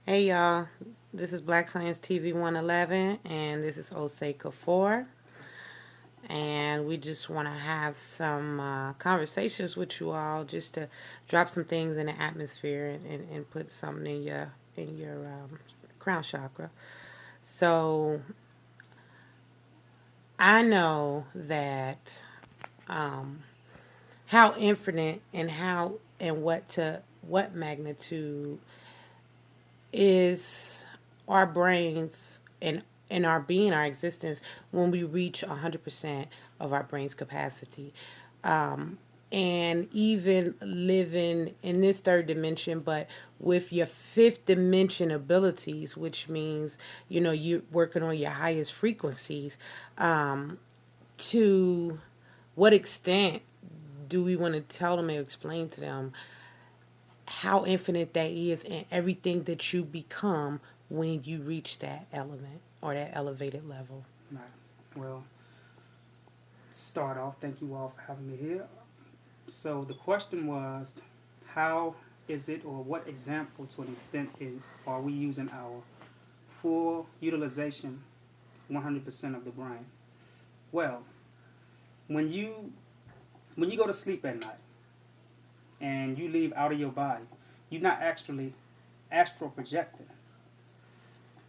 Hey y'all, this is Black Science TV 111, and this is Osei Kufuor. And we just want to have some conversations with you all, just to drop some things in the atmosphere and put something in your crown chakra. So I know that um, how infinite and how and what magnitude is our brains and our being, our existence, when we reach 100% of our brain's capacity. And even living in this third dimension, but with your fifth dimension abilities, which means, you're working on your highest frequencies. To what extent do we want to tell them and explain to them how infinite that is and everything that you become when you reach that element or that elevated level? Right. Well, to start off, thank you all for having me here. So the question was, how is it, or what example, to an extent, are we using our full utilization, 100% of the brain? Well, when you when you go to sleep at night and you leave out of your body, you're not actually astral projecting.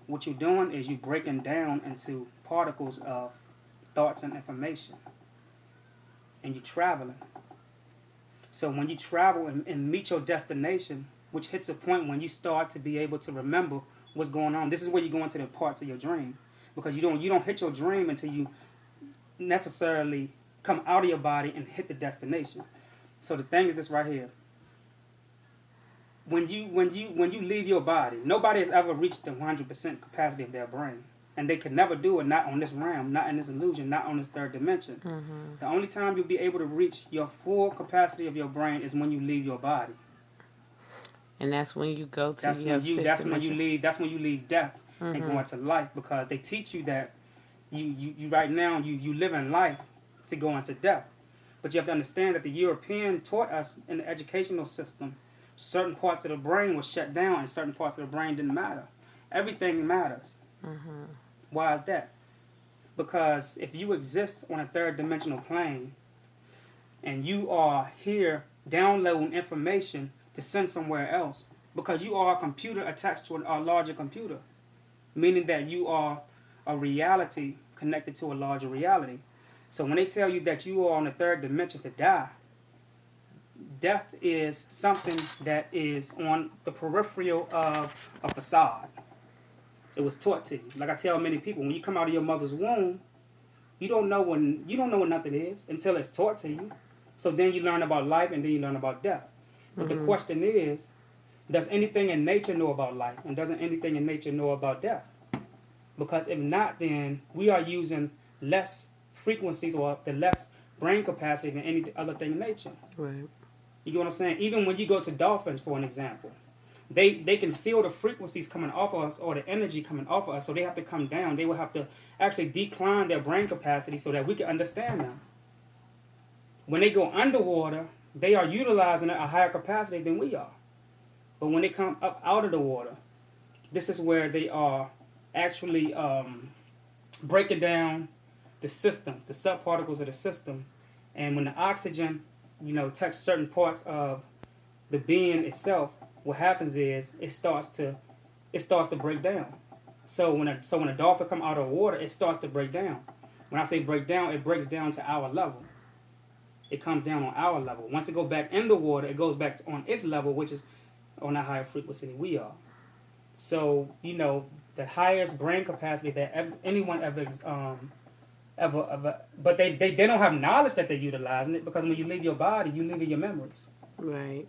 What you're doing is you're breaking down into particles of thoughts and information, and you're traveling. So when you travel and meet your destination, which hits a point when you start to be able to remember what's going on, this is where you go into the parts of your dream, because you don't hit your dream until you necessarily come out of your body and hit the destination. So the thing is this right here: when you leave your body, nobody has ever reached the 100% capacity of their brain, and they can never do it. Not on this realm, not in this illusion, not on this third dimension. Mm-hmm. The only time you'll be able to reach your full capacity of your brain is when you leave your body. And that's when you go to That's your when you fifth that's when you dimension. leave that's when you leave death and go Mm-hmm. into life, because they teach you that you right now you live in life to go into death. But you have to understand that the European taught us in the educational system certain parts of the brain were shut down and certain parts of the brain didn't matter. Everything matters. Mm-hmm. Why is that? Because if you exist on a third dimensional plane and you are here downloading information to send somewhere else, because you are a computer attached to a larger computer, meaning that you are a reality connected to a larger reality. So when they tell you that you are on the third dimension to die, death is something that is on the peripheral of a facade. It was taught to you. Like I tell many people, when you come out of your mother's womb, you don't know what nothing is until it's taught to you. So then you learn about life and then you learn about death. But the Mm-hmm. question is, does anything in nature know about life? And doesn't anything in nature know about death? Because if not, then we are using less frequencies or the less brain capacity than any other thing in nature. Right. You get what I'm saying? Even when you go to dolphins, for an example, they can feel the frequencies coming off of us or the energy coming off of us, so they have to come down. They will have to actually decline their brain capacity so that we can understand them. When they go underwater, they are utilizing a higher capacity than we are. But when they come up out of the water, this is where they are actually breaking down the system, the subparticles of the system. And when the oxygen, touch certain parts of the being itself, what happens is it starts to break down. So when a dolphin come out of water, it starts to break down. When I say break down, it breaks down to our level. It comes down on our level. Once it goes back in the water, it goes back on its level, which is on a higher frequency than we are. So the highest brain capacity that anyone ever, but they don't have knowledge that they're utilizing it, because when you leave your body, you leave your memories. Right.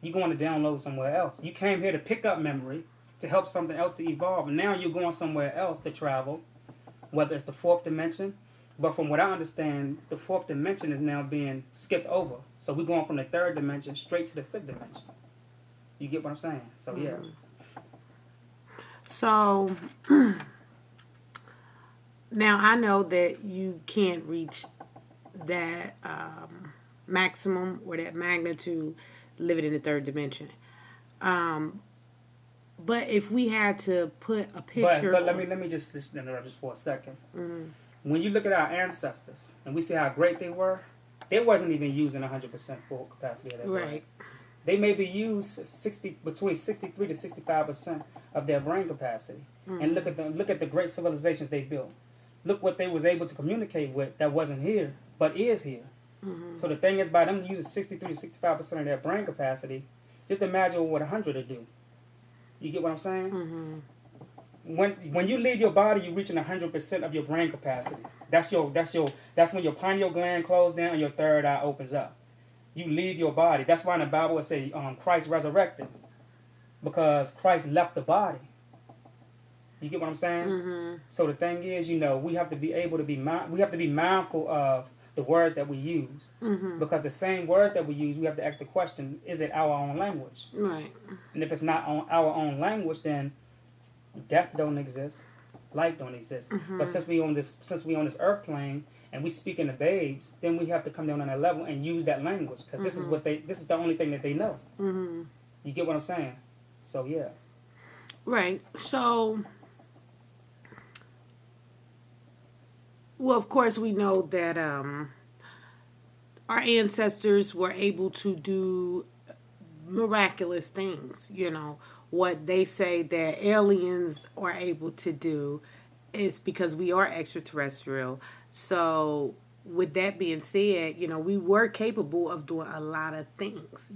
You're going to download somewhere else. You came here to pick up memory to help something else to evolve, and now you're going somewhere else to travel, whether it's the fourth dimension. But from what I understand, the fourth dimension is now being skipped over. So we're going from the third dimension straight to the fifth dimension. You get what I'm saying? So yeah. Mm-hmm. So now I know that you can't reach that maximum or that magnitude living in the third dimension. Um, But if we had to put a But picture but on, let me just interrupt just for a second. mm, When you look at our ancestors and we see how great they wasn't even using 100% full capacity of their brain. right, They maybe use between 63 to 65% of their brain capacity. And look at the great civilizations they built. Look what they was able to communicate with that wasn't here, but is here. So the thing is, by them using 63 to 65% of their brain capacity, just imagine what 100 would do. You get what I'm saying? When you leave your body, you're reaching 100% of your brain capacity. That's when your pineal gland closes down and your third eye opens up. You leave your body. That's why in the Bible it says Christ resurrected, because Christ left the body. You get what I'm saying? So the thing is, we have to be able to we have to be mindful of the words that we use, because the same words that we use, we have to ask the question: is it our own language? right, And if it's not our own language, then death don't exist, life don't exist. But since we on this earth plane and we speak in the babes, then we have to come down on that level and use that language, because this is the only thing that they know. You get what I'm saying? So yeah. right. So, well, of course, we know that our ancestors were able to do miraculous things. What they say that aliens are able to do is because we are extraterrestrial. So, with that being said, we were capable of doing a lot of things.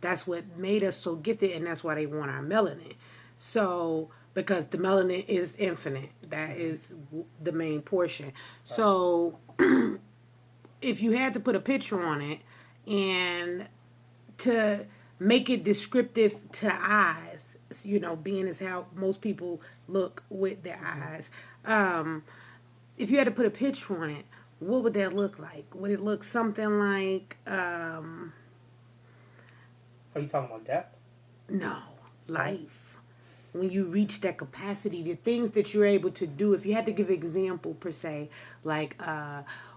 That's what made us so gifted, and that's why they want our melanin. So, because the melanin is infinite, that is the main portion. So, if you had to put a picture on it and to make it descriptive to eyes, being as how most people look with their eyes, if you had to put a picture on it, what would that look like? Would it look something like, Are you talking about death? no, life? When you reach that capacity, the things that you're able to do, if you had to give an example per se, like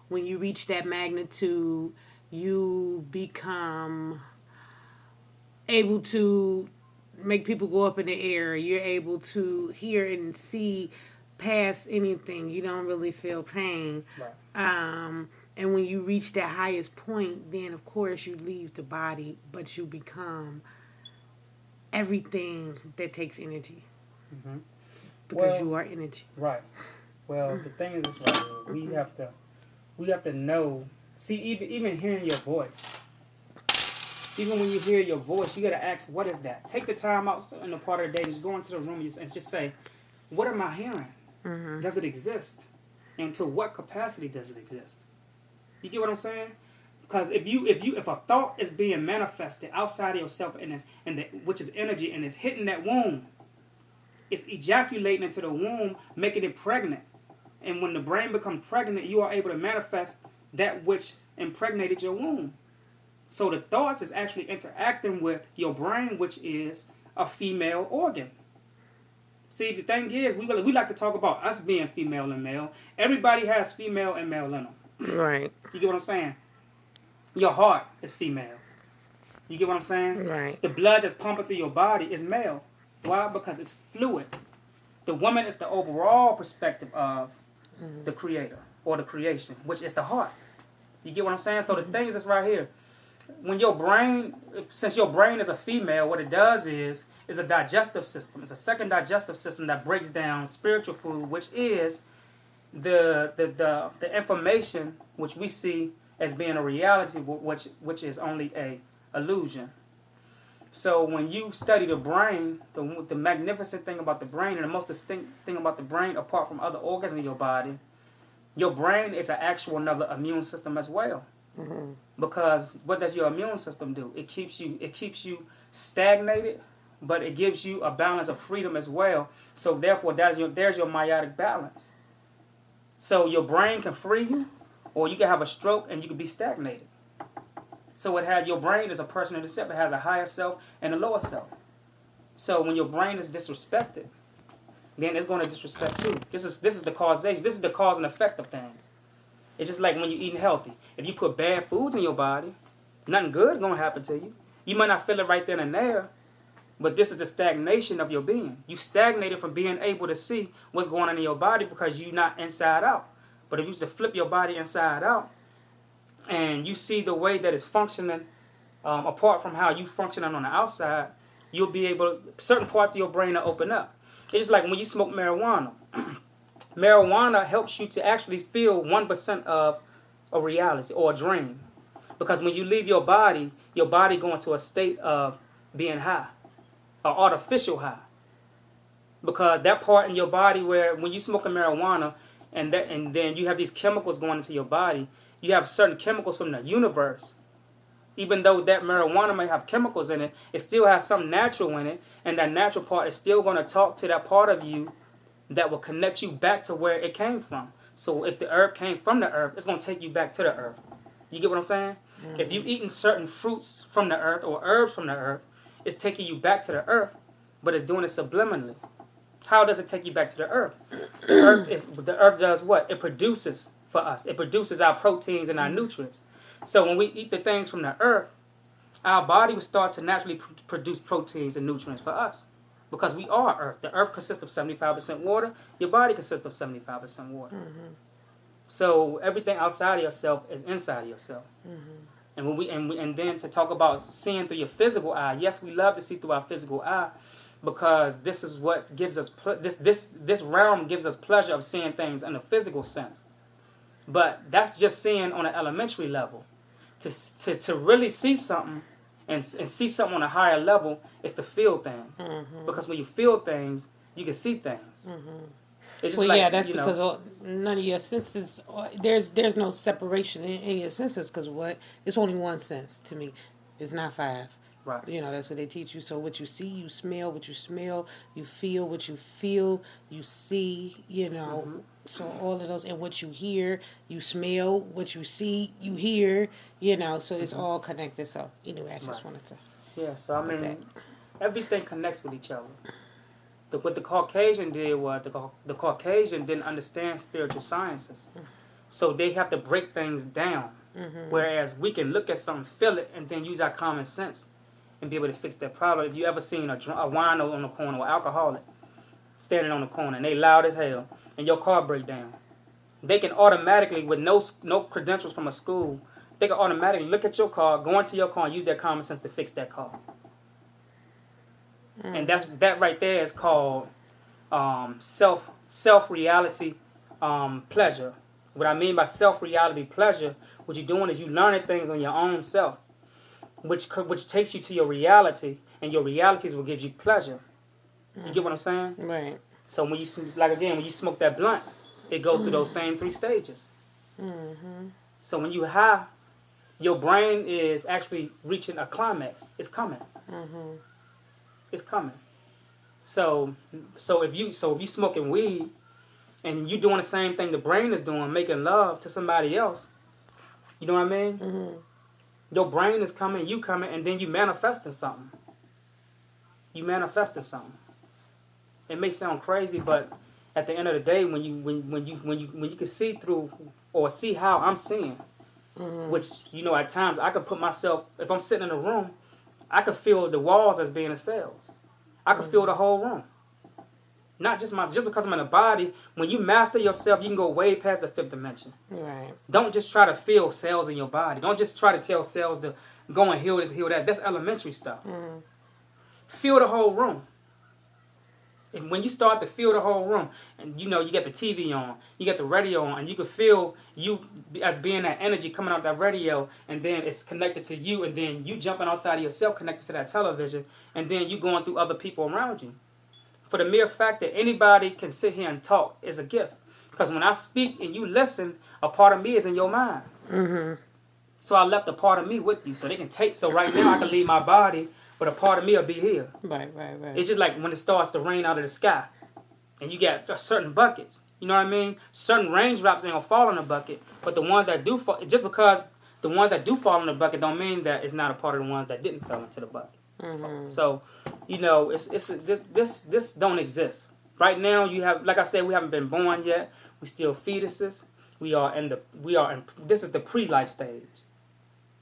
when you reach that magnitude, you become able to make people go up in the air. You're able to hear and see past anything. You don't really feel pain. Right. And when you reach that highest point, then of course you leave the body, but you become everything that takes energy. Because you are energy. Right. Well, the thing is this right here. We have to know. See, even hearing your voice. Even when you hear your voice, you got to ask, what is that? Take the time out in the part of the day, just go into the room and just say, what am I hearing? Does it exist? And to what capacity does it exist? You get what I'm saying? Because if a thought is being manifested outside of yourself which is energy, and it's hitting that womb, it's ejaculating into the womb, making it pregnant. And when the brain becomes pregnant, you are able to manifest that which impregnated your womb. So the thoughts is actually interacting with your brain, which is a female organ. See, the thing is, we like to talk about us being female and male. Everybody has female and male in them. Right. You get what I'm saying? Your heart is female. You get what I'm saying? Right. The blood that's pumping through your body is male. Why? Because it's fluid. The woman is the overall perspective of the creator or the creation, which is the heart. You get what I'm saying? So the thing is this right here. When your brain, since your brain is a female, what it does is a digestive system. It's a second digestive system that breaks down spiritual food, which is the information which we see as being a reality, which is only a illusion. So when you study the brain, the magnificent thing about the brain, and the most distinct thing about the brain, apart from other organs in your body, your brain is an actual another immune system as well. Because what does your immune system do? It keeps you stagnated, but it gives you a balance of freedom as well. So therefore, there's your meiotic balance. So your brain can free you, or you can have a stroke and you can be stagnated. So your brain is a person in itself. It has a higher self and a lower self. So when your brain is disrespected, then it's going to disrespect you. This is the causation. This is the cause and effect of things. It's just like when you're eating healthy. If you put bad foods in your body, nothing good is going to happen to you. You might not feel it right then and there, But this is the stagnation of your being. You stagnated from being able to see what's going on in your body because you're not inside out. But if you used to flip your body inside out and you see the way that it's functioning apart from how you functioning on the outside, you'll be able, certain parts of your brain will open up. It's just like when you smoke marijuana. Marijuana helps you to actually feel 1% of a reality or a dream. Because when you leave your body go into a state of being high, an artificial high. Because that part in your body where when you smoke a marijuana and then you have these chemicals going into your body, you have certain chemicals from the universe. Even though that marijuana may have chemicals in it, it still has some natural in it, and that natural part is still going to talk to that part of you that will connect you back to where it came from. So if the herb came from the earth, it's going to take you back to the earth. You get what I'm saying? Mm-hmm. If you've eaten certain fruits from the earth or herbs from the earth, it's taking you back to the earth, but it's doing it subliminally. How does it take you back to the earth? The earth does what? It produces for us. It produces our proteins and our nutrients. So when we eat the things from the earth, our body will start to naturally produce proteins and nutrients for us. Because we are earth. The earth consists of 75% water. Your body consists of 75% water. Mm-hmm. So everything outside of yourself is inside of yourself. Mm-hmm. And then to talk about seeing through your physical eye, yes, we love to see through our physical eye because this is what gives us this realm gives us pleasure of seeing things in a physical sense. But that's just seeing on an elementary level. To really see something and see something on a higher level is to feel things. Mm-hmm. Because when you feel things, you can see things. Mm-hmm. It's just that's because none of your senses. There's no separation in your senses because it's only one sense to me. It's not five. Right. That's what they teach you. So what you see, you smell what you smell, you feel what you feel, you see, Mm-hmm. So all of those, and what you hear, you smell, what you see, you hear, so it's mm-hmm. all connected. So anyway, I just wanted to. Yeah, so I mean, everything connects with each other. What the Caucasian did was the Caucasian didn't understand spiritual sciences. Mm-hmm. So they have to break things down. Mm-hmm. Whereas we can look at something, feel it, and then use our common sense and be able to fix that problem. If you ever seen a wino on the corner or alcoholic standing on the corner and they loud as hell and your car break down, they can automatically, with no credentials from a school, they can automatically look at your car, go into your car, and use their common sense to fix that car. Mm. And that right there is called self-reality pleasure. What I mean by self-reality pleasure, what you're doing is you learning things on your own self, which takes you to your reality, and your realities will give you pleasure. You get what I'm saying? Right. So when you smoke that blunt, it goes through those same 3 stages. Mm-hmm. So when you high, your brain is actually reaching a climax. It's coming. Mm-hmm. It's coming. So if you smoking weed and you doing the same thing the brain is doing, making love to somebody else, you know what I mean? Mm-hmm. Your brain is coming, you coming, and then you manifesting something. It may sound crazy, but at the end of the day, when you can see through or see how I'm seeing, mm-hmm. which at times I could put myself, if I'm sitting in a room, I could feel the walls as being the cells. I could mm-hmm. feel the whole room. Not just because I'm in a body. When you master yourself, you can go way past the 5th dimension. Right. Don't just try to feel cells in your body. Don't just try to tell cells to go and heal this, heal that. That's elementary stuff. Mm-hmm. Feel the whole room. And when you start to feel the whole room, and you got the TV on, you got the radio on, and you can feel you as being that energy coming out that radio, and then it's connected to you, and then you jumping outside of yourself, connected to that television, and then you going through other people around you. For the mere fact that anybody can sit here and talk is a gift. Because when I speak and you listen, a part of me is in your mind. Mm-hmm. So I left a part of me with you. So they can take. So right now I can leave my body, but a part of me will be here. Right. It's just like when it starts to rain out of the sky. And you got certain buckets. You know what I mean? Certain raindrops ain't going to fall in the bucket. But the ones that do fall, just because the ones that do fall in the bucket don't mean that it's not a part of the ones that didn't fall into the bucket. Mm-hmm. So, this don't exist. Right now, you have, like I said, we haven't been born yet. We still fetuses. This is the pre-life stage.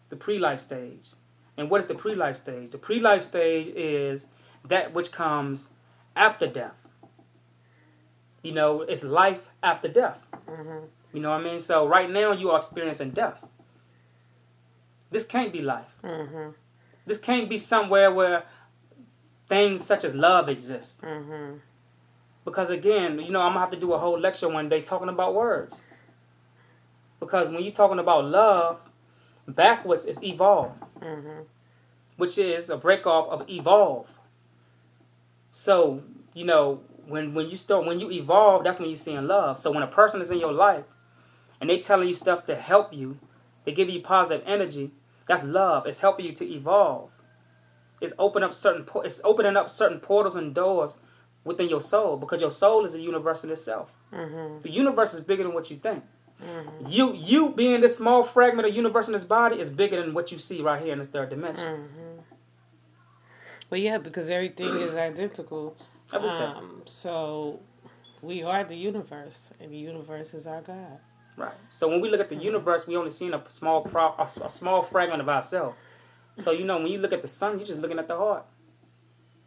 The pre-life stage. And what is the pre-life stage? The pre-life stage is that which comes after death. You know, it's life after death. You know what I mean? So right now you are experiencing death. This can't be life. This can't be somewhere where things such as love exist. Because again, you know, I'm going to have to do a whole lecture one day talking about words. Because when you're talking about love, backwards is evolve. Which is a break off of evolve. So, you know, when you evolve, that's when you're seeing love. So when a person is in your life and they telling you stuff to help you, they give you positive energy, that's love. It's helping you to evolve. It's opening up certain portals and doors within your soul, because your soul is a universe in itself. The universe is bigger than what you think. You being this small fragment of universe in this body is bigger than what you see right here in this third dimension. Well, yeah, because everything is identical. So we are the universe, and the universe is our God. Right. So when we look at the universe, we only see a small fragment of ourselves. So, you know, when you look at the sun, you're just looking at the heart.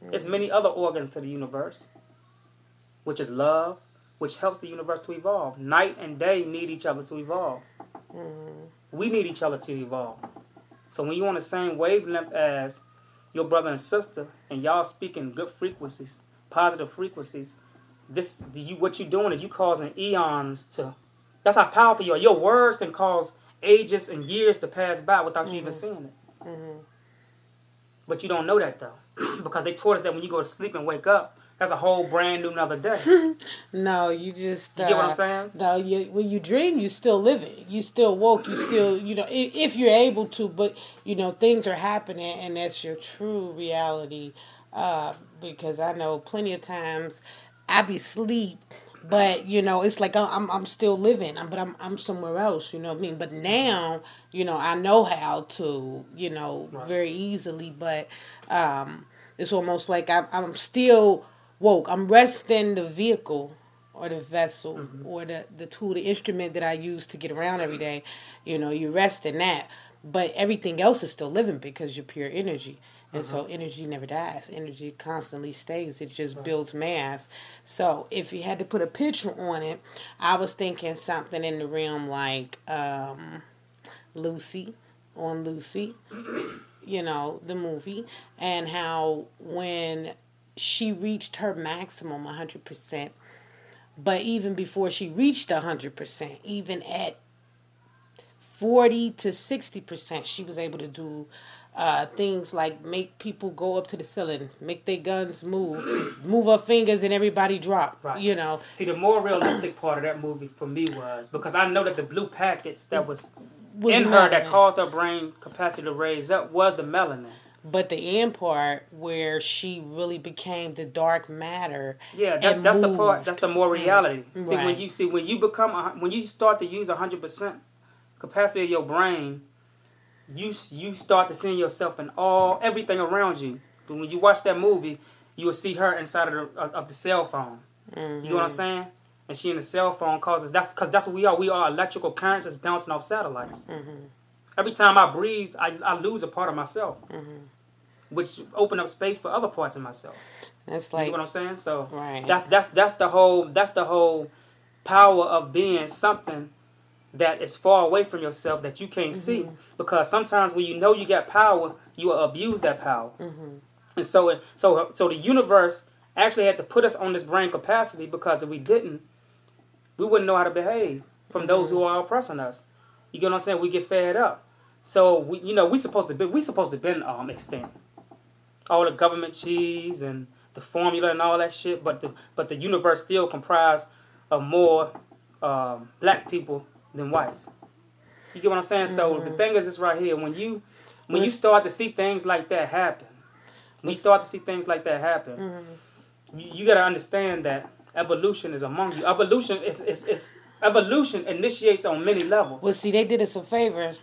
There's many other organs to the universe, which is love, which helps the universe to evolve. Night and day need each other to evolve. We need each other to evolve. So when you're on the same wavelength as your brother and sister, and y'all speaking good frequencies, positive frequencies, what you're doing is you causing eons to... That's how powerful you are. Your words can cause ages and years to pass by without you even seeing it. But you don't know that, though. Because they taught us that when you go to sleep and wake up, that's a whole brand new another day. No, you just... You get what I'm saying? No, when you dream, you still living. You still woke. You still, you know, if you're able to. But, you know, things are happening, and that's your true reality. Because I know plenty of times I be asleep, but, you know, it's like I'm still living, but I'm somewhere else, you know what I mean? But now, you know, I know how to, you know, very easily, but it's almost like I'm still woke. I'm resting the vehicle or the vessel or the tool, the instrument that I use to get around every day. You know, you rest in that, but everything else is still living because you're pure energy. And so energy never dies. Energy constantly stays. It just builds mass. So if you had to put a picture on it, I was thinking something in the realm like Lucy, you know, the movie, and how when she reached her maximum 100%, but even before she reached 100%, even at 40 to 60%, she was able to do things like make people go up to the ceiling, make their guns move her fingers, and everybody drop. Right. You know. See, the more realistic part of that movie for me was, because I know that the blue packets that was in her melanin. that caused her brain capacity to raise up was the melanin. But the end part where she really became the dark matter. Yeah, that's the part. That's the more reality. See, Right. when you start to use 100% capacity of your brain, you start to see yourself in everything around you. But when you watch that movie, you will see her inside of the cell phone. You know what I'm saying? And she in the cell phone causes because that's what we are. We are electrical currents that's bouncing off satellites. Every time I breathe, I lose a part of myself, which open up space for other parts of myself. That's like, you know what I'm saying? So right. that's the whole power of being something that is far away from yourself that you can't see. Because sometimes when you know you got power, you will abuse that power. And so the universe actually had to put us on this brain capacity, because if we didn't, we wouldn't know how to behave from those who are oppressing us. You get what I'm saying? We get fed up. So we supposed to been extinct. All the government cheese and the formula and all that shit, but the universe still comprised of more black people than whites. You get what I'm saying? So the thing is this right here: when you start to see things like that happen, you got to understand that evolution is among you. Evolution initiates on many levels. Well, see, they did us a favor.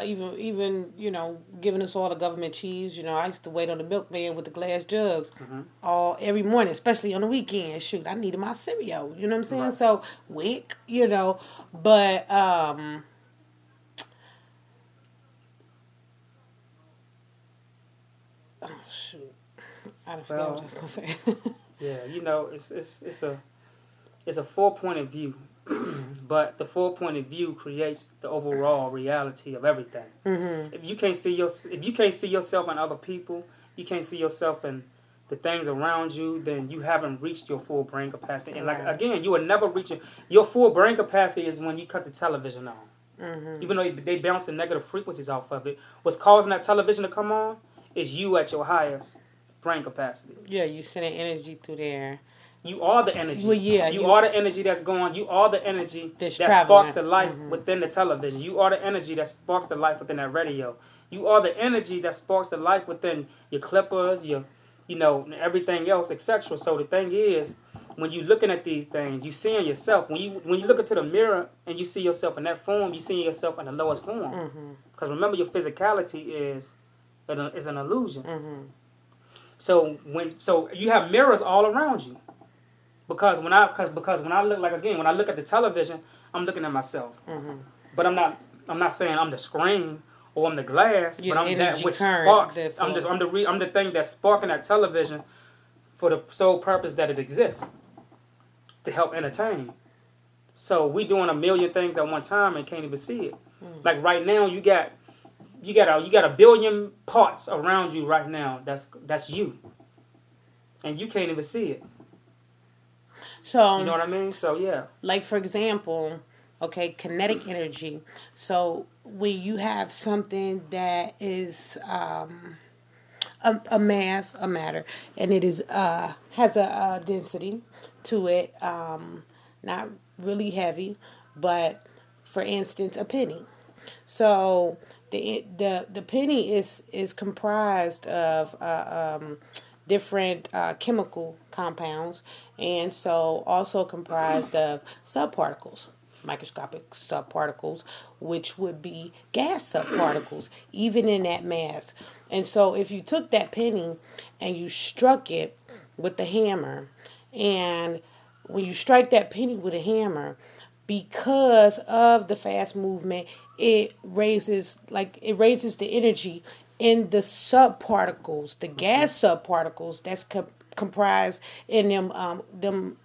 Even you know, giving us all the government cheese. You know, I used to wait on the milkman with the glass jugs every morning, especially on the weekend. Shoot, I needed my cereal. You know what I'm saying? Right. So, wick, you know, but oh shoot. I don't forget what I Well, was gonna say. yeah, you know, it's a full point of view, but the full point of view creates the overall reality of everything. Mhm. If you can't see yourself in other people, you can't see yourself in the things around you, then you haven't reached your full brain capacity. And like Right. again, you will never reach it. Your full brain capacity is when you cut the television on. Mhm. Even though they bounce the negative frequencies off of it, what's causing that television to come on is you at your highest brain capacity. Yeah, you sending energy through there. You are the Well, energy. yeah, You you are the energy that's going. You are the energy that's that sparks traveling. the life Mhm. within the television. You are the energy that sparks the life within that radio. You are the energy that sparks the life within your clippers, your, you know, everything else, etc. So the thing is, when you looking at these things, you seeing yourself. When you look into the mirror and you see yourself in that form, you see yourself in the lowest form. Mhm. Because remember, your physicality is an illusion. Mhm. So you have mirrors all around you. Because when I look, like again, when I look at the television, I'm looking at myself. Mhm. But I'm not saying I'm the screen or I'm the glass, Your but I'm that energy which current, sparks. therefore. I'm the thing that's sparking that television for the sole purpose that it exists to help entertain. So we doing a million things at one time and can't even see it. Mm. Like right now, you got a billion parts around you right now. That's you, and you can't even see it. You know So, what I mean? So yeah. like for example, okay, kinetic energy. So when you have something that is a mass, a matter, and it is has a density to it, not really heavy, but for instance, a penny. So the penny is comprised of different chemical compounds, and so also comprised of subparticles, microscopic subparticles, which would be gas subparticles, even in that mass. And so if you took that penny and you struck it with the hammer, and when you strike that penny with a hammer, because of the fast movement, it raises the energy in the subparticles, the Mm-hmm. gas subparticles that's comprised in them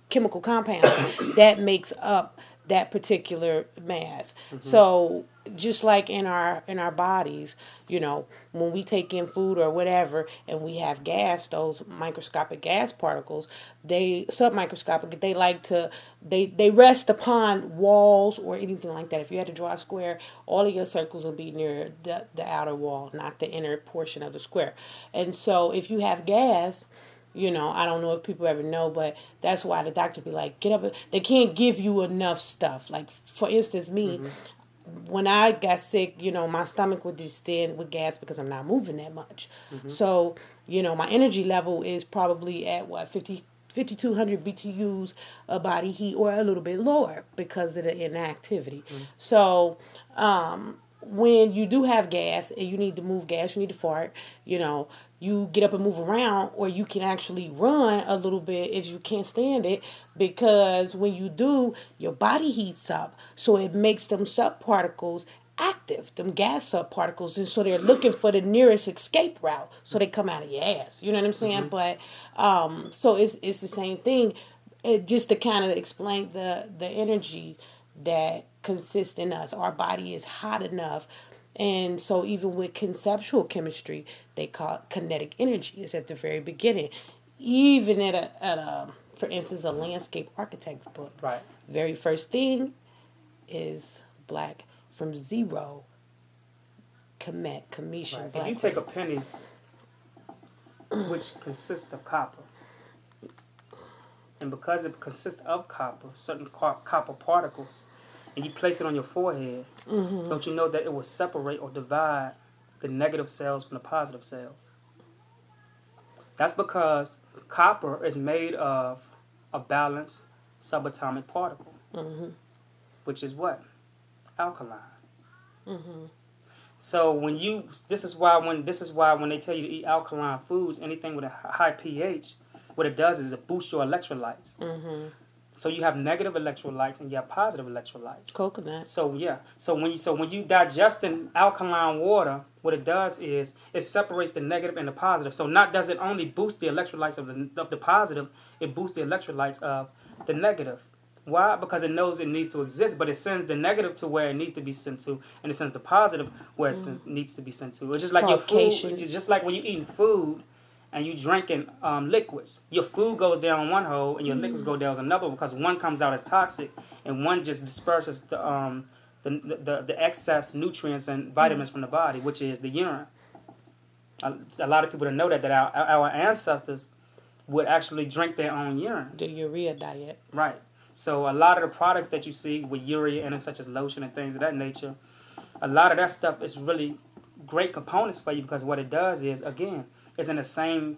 chemical compounds that makes up that particular mass. Mm-hmm. So just like in our bodies, you know, when we take in food or whatever and we have gas, those microscopic gas particles, they submicroscopic, they like to they rest upon walls or anything like that. If you had to draw a square, all of your circles will be near the outer wall, not the inner portion of the square. And so if you have gas, you know, I don't know if people ever know, but that's why the doctor be like, get up. They can't give you enough stuff. Like, for instance, me, Mm-hmm. when I got sick, you know, my stomach would distend with gas because I'm not moving that much. Mm-hmm. So, you know, my energy level is probably at what, 5,200 BTUs of body heat or a little bit lower because of the inactivity. Mm-hmm. So, when you do have gas and you need to move gas, you need to fart, you know, you get up and move around, or you can actually run a little bit if you can't stand it, because when you do, your body heats up. So it makes them subparticles active, them gas subparticles, and so they're looking for the nearest escape route. So they come out of your ass. You know what I'm saying? Mm-hmm. But so it's the same thing. Just to kind of explain the energy that consists in us. Our body is hot enough. And so even with conceptual chemistry, they call it kinetic energy. It's at the very beginning. Even at a for instance, a landscape architect book. Right. Very first thing is black from zero. Commission Right. If black. you take a penny, which consists of copper, and because it consists of copper, certain copper particles, and you place it on your forehead, don't you know that it will separate or divide the negative cells from the positive cells? That's because copper is made of a balanced subatomic particle, which is what? Alkaline. So this is why when they tell you to eat alkaline foods, anything with a high pH, what it does is it boosts your electrolytes. So you have negative electrolytes and you have positive electrolytes. Coconut. So yeah. So when you digesting alkaline water, what it does is it separates the negative and the positive. So not does it only boost the electrolytes of the positive, it boosts the electrolytes of the negative. Why? Because it knows it needs to exist, but it sends the negative to where it needs to be sent to, and it sends the positive where it needs to be sent to. It's just like your food. It's just like when you're eating food and you drinking liquids. Your food goes down one hole and your liquids go down another because one comes out as toxic and one just disperses the excess nutrients and vitamins from the body, which is the urine. A lot of people don't know that our ancestors would actually drink their own urine. The urea diet. Right. So a lot of the products that you see with urea in it, such as lotion and things of that nature, a lot of that stuff is really great components for you because what it does is, again, it's in the same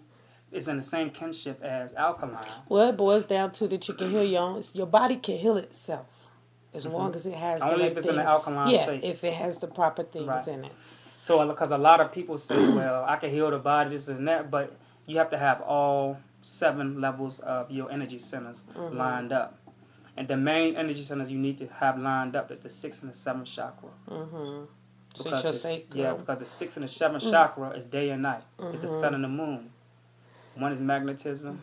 kinship as alkaline. Well, it boils down to that you can heal your body can heal itself as long as it has only the right if it's thing. in the alkaline state. If it has the proper things in it. So because a lot of people say, well, I can heal the body, this and that, but you have to have all 7 levels of your energy centers lined up. And the main energy centers you need to have lined up is the 6th and the 7th chakra. Because the 6th and the 7th chakra is day and night. It's the sun and the moon. One is magnetism,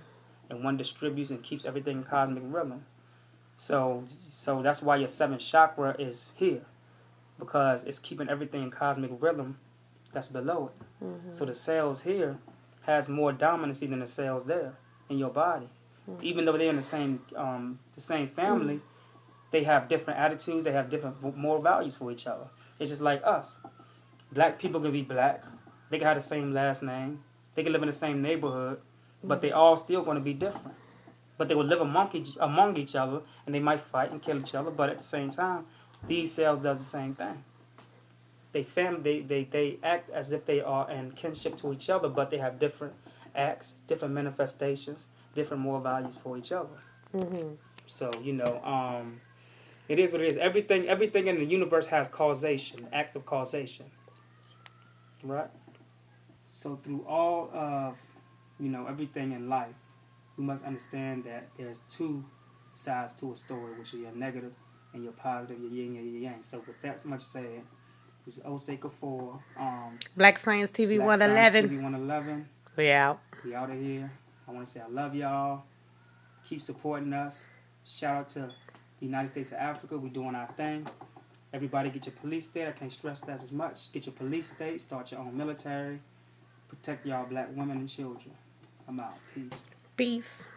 and one distributes and keeps everything in cosmic rhythm. So that's why your 7th chakra is here, because it's keeping everything in cosmic rhythm that's below it. So the cells here has more dominancy than the cells there in your body. Even though they're in the same family, they have different attitudes, they have different moral values for each other. It's just like us. Black people can be black. They can have the same last name. They can live in the same neighborhood, but they all still going to be different. But they will live among each other, and they might fight and kill each other. But at the same time, these cells does the same thing. They act as if they are in kinship to each other, but they have different acts, different manifestations, different moral values for each other. So it is what it is. Everything in the universe has causation, active causation, right? So through all of everything in life, we must understand that there's 2 sides to a story, which are your negative and your positive, your yin and your yang. So with that much said, this is Osei Kufuor, Black Science TV 111. TV 111. We out. We out of here. I want to say I love y'all. Keep supporting us. Shout out to the United States of Africa. We're doing our thing. Everybody get your police state. I can't stress that as much. Get your police state. Start your own military. Protect y'all black women and children. I'm out. Peace. Peace.